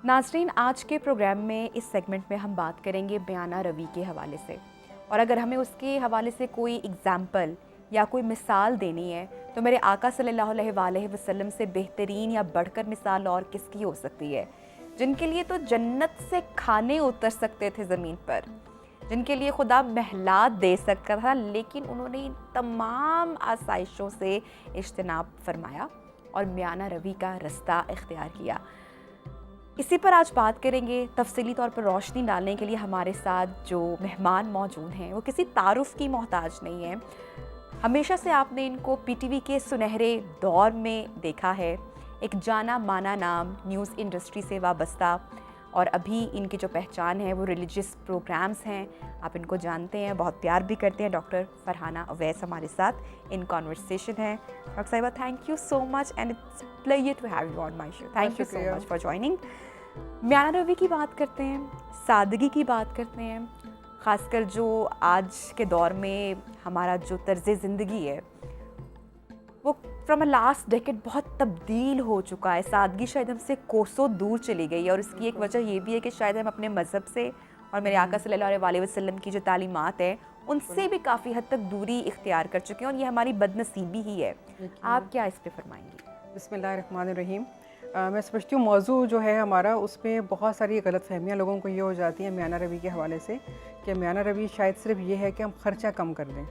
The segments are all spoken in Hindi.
नाज़रीन, आज के प्रोग्राम में इस सेगमेंट में हम बात करेंगे म्याना रवी के हवाले से। और अगर हमें उसके हवाले से कोई एग्ज़ाम्पल या कोई मिसाल देनी है तो मेरे आका सल्लल्लाहु अलैहि वसल्लम से बेहतरीन या बढ़कर मिसाल और किसकी हो सकती है, जिनके लिए तो जन्नत से खाने उतर सकते थे ज़मीन पर, जिनके लिए खुदा महलात दे सकता था, लेकिन उन्होंने इन तमाम आसाइशों से इज्तनाब फरमाया और म्याना रवी का रास्ता इख्तियार किया। इसी पर आज बात करेंगे। तफसीली तौर पर रोशनी डालने के लिए हमारे साथ जो मेहमान मौजूद हैं वो किसी तारुफ की मोहताज नहीं है। हमेशा से आपने इनको पीटीवी के सुनहरे दौर में देखा है, एक जाना माना नाम, न्यूज़ इंडस्ट्री से वाबस्ता, और अभी इनकी जो पहचान है वो रिलीजियस प्रोग्राम्स हैं। आप इनको जानते हैं, बहुत प्यार भी करते हैं। डॉक्टर फरहाना अवैस हमारे साथ इन कॉन्वर्सेशन है। डॉक्टर साहिबा, thank you so much and it's pleasure to have you on my show. Thank you so much for joining. म्याना रवी की बात करते हैं, सादगी की बात करते हैं, ख़ासकर जो आज के दौर में हमारा जो तर्ज़ ज़िंदगी है वो फ्रॉम अ लास्ट डेकेड बहुत तब्दील हो चुका है। सादगी शायद हमसे कोसों दूर चली गई है, और इसकी एक वजह ये भी है कि शायद हम अपने मज़हब से और मेरे आका सल्लल्लाहु अलैहि वसल्लम की जो तालीमात है उनसे भी काफ़ी हद तक दूरी इख्तियार कर चुके हैं, और ये हमारी बदनसीबी ही है। आप क्या इस पर फरमाएंगी? बिस्मिल्लाहिर्रहमानिर्रहीम। मैं समझती हूँ मौजू जो है हमारा, उसमें बहुत सारी गलतफहमियाँ लोगों को ये हो जाती हैं म्याना रवी के हवाले से कि म्याना रवी शायद सिर्फ ये है कि हम ख़र्चा कम कर दें,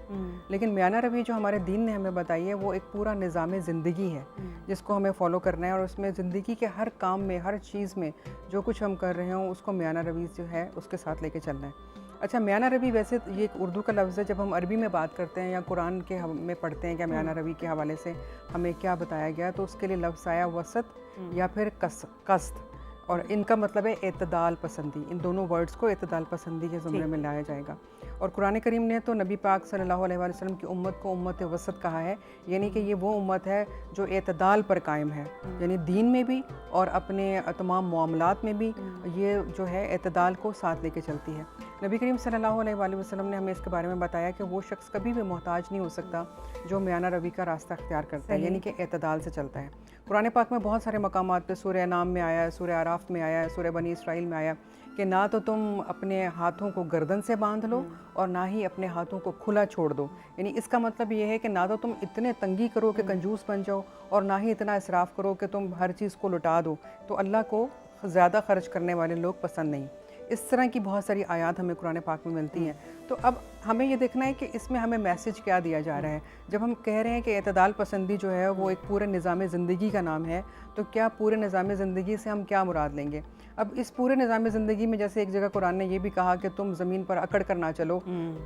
लेकिन म्याना रवी जो हमारे दीन ने हमें बताई है वो एक पूरा निज़ाम ज़िंदगी है जिसको हमें फ़ॉलो करना है, और उसमें ज़िंदगी के हर काम में, हर चीज़ में जो कुछ हम कर रहे हों उसको म्याना रवी जो है उसके साथ लेके चलना है। अच्छा, म्याना रवी वैसे ये एक उर्दू का लफ्ज़ है। जब हम अरबी में बात करते हैं या कुरान के में पढ़ते हैं कि म्याना रवी के हवाले से हमें क्या बताया गया, तो उसके लिए लफ्ज़ आया वसत या फिर कस्त, और इनका मतलब है एतदाल पसंदी। इन दोनों वर्ड्स को एतदाल पसंदी के ज़ुमरे में लाया जाएगा। और कुरान करीम ने तो नबी पाक सल्लल्लाहु अलैहि वसल्लम की उम्मत को उम्मत वसत कहा है, यानी कि ये वो उम्मत है जो एतदाल पर कायम है, यानी दीन में भी और अपने तमाम मामलात में भी ये जो है एतदाल को साथ लेके चलती है। नबी करीम सल्लल्लाहु अलैहि वसल्लम ने हमें इसके बारे में बताया कि वो शख्स कभी भी मोहताज नहीं हो सकता जो म्याना रवी का रास्ता अख्तियार करता है, यानी कि एतदाल से चलता है। कुरान पाक में बहुत सारे मकामात पे, सूरह नाम में आया है, सूरह आराफ में आया है, सूरह बनी इसराइल में आया कि ना तो तुम अपने हाथों को गर्दन से बांध लो और ना ही अपने हाथों को खुला छोड़ दो। यानी इसका मतलब ये है कि ना तो तुम इतने तंगी करो कि कंजूस बन जाओ, और ना ही इतना इसराफ करो कि तुम हर चीज़ को लुटा दो। तो अल्लाह को ज़्यादा खर्च करने वाले लोग पसंद नहीं। इस तरह की बहुत सारी आयत हमें कुरान पाक में मिलती हैं। तो अब हमें ये देखना है कि इसमें हमें मैसेज क्या दिया जा रहा है। जब हम कह रहे हैं कि एतदाल पसंदी जो है वो एक पूरे निज़ाम ज़िंदगी का नाम है, तो क्या पूरे निज़ाम ज़िंदगी से हम क्या मुराद लेंगे? अब इस पूरे निज़ाम ज़िंदगी में जैसे एक जगह कुरान ने ये भी कहा कि तुम ज़मीन पर अकड़ कर ना चलो,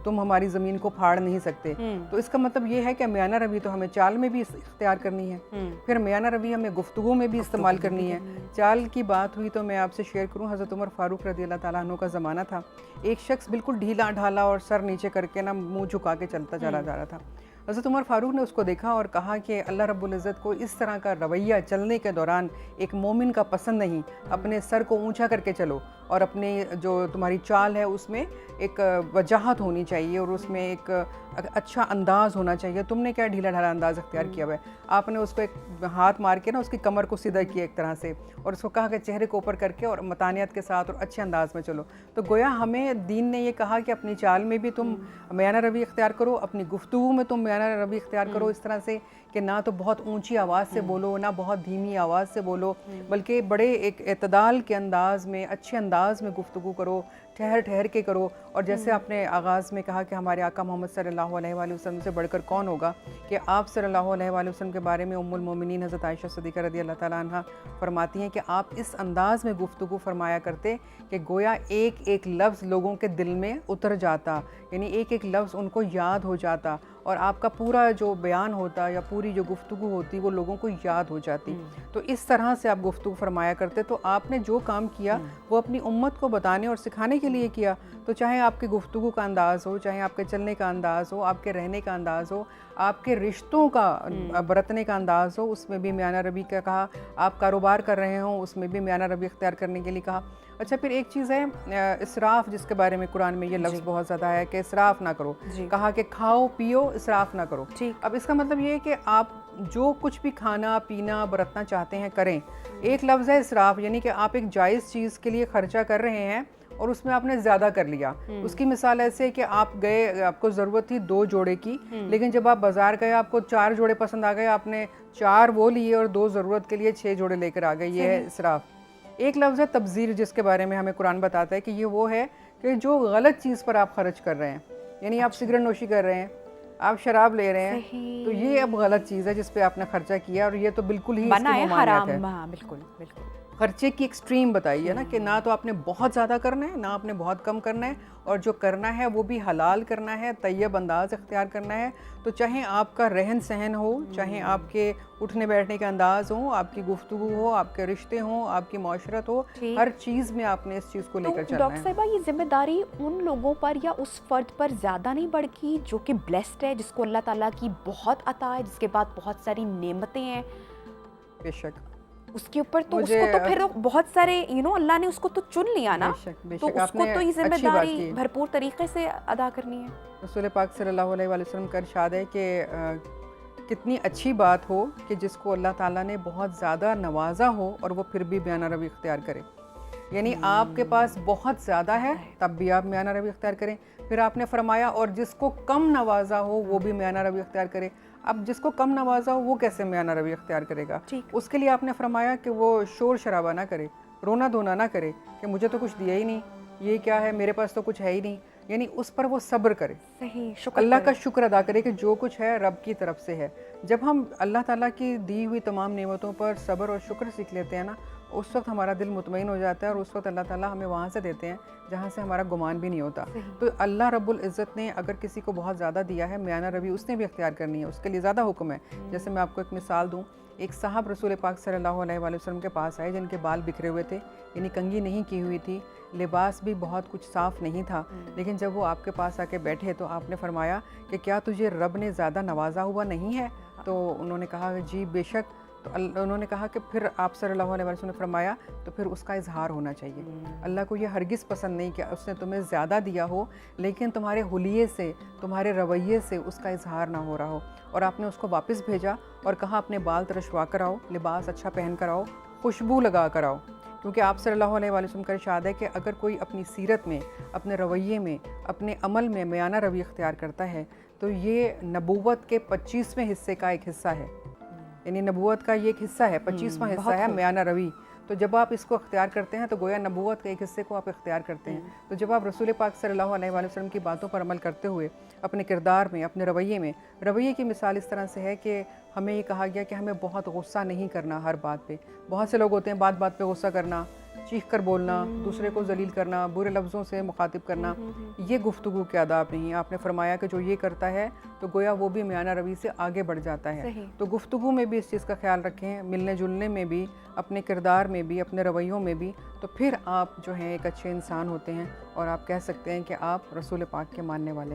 तुम हमारी ज़मीन को फाड़ नहीं सकते। तो इसका मतलब ये है कि म्याना रवी तो हमें चाल में भी इख्तियार करनी है, फिर म्याना रवी हमें गुफ्तगू में भी इस्तेमाल करनी है। चाल की बात हुई तो मैं आपसे शेयर करूँ, हज़रत उमर फ़ारूक रज़ी अल्लाह ताला अन्हु का ज़माना था। एक शख्स बिल्कुल ढीला ढाला और सर नीचे करके ना मुँह झुका के चलता चला जा रहा था। हज़रत उमर फ़ारूक ने उसको देखा और कहा कि अल्लाह रब्बुल इज़्ज़त को इस तरह का रवैया चलने के दौरान एक मोमिन का पसंद नहीं। अपने सर को ऊंचा करके चलो, और अपने जो तुम्हारी चाल है उसमें एक वजाहत होनी चाहिए और उसमें एक अच्छा अंदाज़ होना चाहिए। तुमने क्या ढीला ढाला अंदाज़ अख्तियार किया हुआ है। आपने उसको एक हाथ मार के ना उसकी कमर को सीधा किया एक तरह से, और उसको कहा कि चेहरे को ऊपर करके और मतानियत के साथ और अच्छे अंदाज में चलो। तो गोया हमें दीन ने ये कहा कि अपनी चाल में भी तुम म्याना रवी इख्तियार करो, अपनी गुफ्तगू में तुम म्याना रवी इख्तियार करो, इस तरह से कि ना तो बहुत ऊंची आवाज़ से बोलो, ना बहुत धीमी आवाज़ से बोलो, बल्कि बड़े एक एतदाल के अंदाज़ में, अच्छे अंदाज़ में गुफ्तगू करो, ठहर ठहर के करो। और जैसे आपने आगाज़ में कहा कि हमारे आका मोहम्मद सल्लल्लाहु अलैहि वसल्लम से बढ़कर कौन होगा, कि आप सल्लल्लाहु अलैहि वसल्लम के बारे में उम्मुल मोमिनीन हज़रत आयशा सिद्दीक़ा रज़ी अल्लाह ताला अन्हा फरमाती हैं कि आप इस अंदाज़ में गुफ्तगू फरमाया करते कि गोया एक एक लफ्ज़ लोगों के दिल में उतर जाता, यानी एक एक लफ्ज़ उनको याद हो जाता, और आपका पूरा जो बयान होता या पूरी जो गुफ्तगू होती वो लोगों को याद हो जाती। तो इस तरह से आप गुफ्तगू फरमाया करते। तो आपने जो काम किया वो अपनी उम्मत को बताने और सिखाने के लिए किया। तो चाहे आपकी गुफ्तगू का अंदाज़ हो, चाहे आपके चलने का अंदाज़ हो, आपके रहने का अंदाज़ हो, आपके रिश्तों का बरतने का अंदाज़ हो, उसमें भी म्याना रवी का कहा। आप कारोबार कर रहे हों, उसमें भी म्याना रवी इख्तियार करने के लिए कहा। अच्छा, फिर एक चीज़ है इसराफ, जिसके बारे में कुरान में ये लफ्ज़ बहुत ज़्यादा है कि इसराफ ना करो। कहा कि खाओ पियो, इसराफ ना करो। अब इसका मतलब ये है कि आप जो कुछ भी खाना पीना बरतना चाहते हैं करें। एक लफ्ज़ है इसराफ, यानी कि आप एक जायज़ चीज़ के लिए खर्चा कर रहे हैं और उसमें आपने ज़्यादा कर लिया। उसकी मिसाल ऐसे है कि आप गए, आपको ज़रूरत थी 2 जोड़े की, लेकिन जब आप बाज़ार गए आपको 4 जोड़े पसंद आ गए, आपने 4 वो लिए और 2 ज़रूरत के लिए 6 जोड़े लेकर आ गए। ये है इसराफ। एक लफ्ज़ है तब्ज़ीर, जिसके बारे में हमें कुरान बताता है कि ये वो है कि जो गलत चीज़ पर आप खर्च कर रहे हैं, यानी आप सिगरेट नोशी कर रहे हैं, आप शराब ले रहे हैं, तो ये अब गलत चीज़ है जिस पे आपने खर्चा किया, और ये तो बिल्कुल ही मना है, इसकी हराम। ममानियत है। हाँ, बिल्कुल बिल्कुल। खर्चे की एक्सट्रीम बताई है ना, कि ना तो आपने बहुत ज़्यादा करना है, ना आपने बहुत कम करना है, और जो करना है वो भी हलाल करना है, तैयब अंदाज इख्तियार करना है। तो चाहे आपका रहन सहन हो, चाहे आपके उठने बैठने का अंदाज हो, आपकी गुफ्तगू हो, आपके रिश्ते हों, आपकी माशरत हो, हर चीज़ में आपने इस चीज़ को लेकर चलना डॉक्टर है। साहिबा, ये जिम्मेदारी उन लोगों पर या उस फर्द पर ज़्यादा नहीं बढ़ती जो कि ब्लेस्ड है, जिसको अल्लाह ताला की बहुत अता है, जिसके बाद बहुत सारी नेमतें हैं? बेशक उसके ऊपर तो उसको तो फिर बहुत सारे अल्लाह ने उसको तो चुन लिया ना, बेशक तो उसको आपने तो ये अच्छी बात जिम्मेदारी की। भरपूर तरीके से अदा करनी है। रसूल पाक सल्लल्लाहु अलैहि वसल्लम का इरशाद है कि कितनी अच्छी बात हो कि जिसको अल्लाह ताला ने बहुत ज़्यादा नवाजा हो और वो फिर भी बयाना रवी इख्तियार करे। यानी आपके पास बहुत ज़्यादा है तब भी आप बयाना रवी इख्तियार करें। फिर आपने फरमाया और जिसको कम नवाजा हो वो भी बयाना रवी इख्तियार करे। अब जिसको कम नवाजा हो वो कैसे बयाना रवी इख्तियार करेगा? उसके लिए आपने फरमाया कि वो शोर शराबा ना करे, रोना धोना ना करे कि मुझे तो कुछ दिया ही नहीं, ये क्या है, मेरे पास तो कुछ है ही नहीं। यानी उस पर वो सब्र करे, सही, अल्लाह का शुक्र अदा करे कि जो कुछ है रब की तरफ से है। जब हम अल्लाह ताला की दी हुई तमाम नेमतों पर सब्र और शुक्र सीख लेते हैं ना, उस वक्त हमारा दिल मुतमईन हो जाता है, और उस वक्त अल्लाह ताला हमें वहाँ से देते हैं जहाँ से हमारा गुमान भी नहीं होता। तो अल्लाह रब्बुल इज़्ज़त ने अगर किसी को बहुत ज़्यादा दिया है, बयाना रवी उसने भी इख्तियार करनी है, उसके लिए ज़्यादा हुक्म है। जैसे मैं आपको एक मिसाल दूँ, एक साहब रसूल पाक सल्लल्लाहु अलैहि वसल्लम के पास आए जिनके बाल बिखरे हुए थे, यानी कंघी नहीं की हुई थी, लिबास भी बहुत कुछ साफ़ नहीं था। लेकिन जब वो आपके पास आके बैठे तो आपने फरमाया कि क्या तुझे रब ने ज़्यादा नवाजा हुआ नहीं है? तो उन्होंने कहा जी बेशक। तो उन्होंने कहा कि फिर आप सल्लल्लाहु अलैहि वसल्लम ने फरमाया तो फिर उसका इजहार होना चाहिए। अल्लाह को ये हरगिज़ पसंद नहीं कि उसने तुम्हें ज़्यादा दिया हो लेकिन तुम्हारे हुलिये से, तुम्हारे रवैये से उसका इजहार ना हो रहा हो। और आपने उसको वापस भेजा और कहा अपने बाल तरशवा कर आओ, लिबास अच्छा पहन कर आओ, खुशबू लगा कर आओ, क्योंकि आप सल्लल्लाहु अलैहि वसल्लम का इरशाद है कि अगर कोई अपनी सीरत में, अपने रवैये में, अपने अमल में बयाना रवी इख्तियार करता है तो ये नबूवत के 25वें हिस्से का एक हिस्सा है। यानी नबूवत का ये एक हिस्सा है, 25वां हिस्सा है बयाना रवी। तो जब आप इसको इख्तियार करते हैं तो गोया नबूवत के एक हिस्से को आप इख्तियार करते हैं। तो जब आप रसूल पाक सल्लल्लाहु अलैहि वसल्लम की बातों पर अमल करते हुए अपने किरदार में, अपने रवैये की मिसाल इस तरह से है कि हमें ये कहा गया कि हमें बहुत गुस्सा नहीं करना हर बात पे। बहुत से लोग होते हैं बात बात पे गुस्सा करना, चीख कर बोलना, दूसरे को जलील करना, बुरे लफ्ज़ों से मुखातिब करना, ये गुफ्तगू के आदाब नहीं है। आपने फरमाया कि जो ये करता है तो गोया वो भी बयाना रवी से आगे बढ़ जाता है। तो गुफ्तगू में भी इस चीज़ का ख्याल रखें, मिलने जुलने में भी, अपने किरदार में भी, अपने रवैयों में भी, तो फिर आप जो हैं एक अच्छे इंसान होते हैं और आप कह सकते हैं कि आप रसूल पाक के मानने वाले हैं।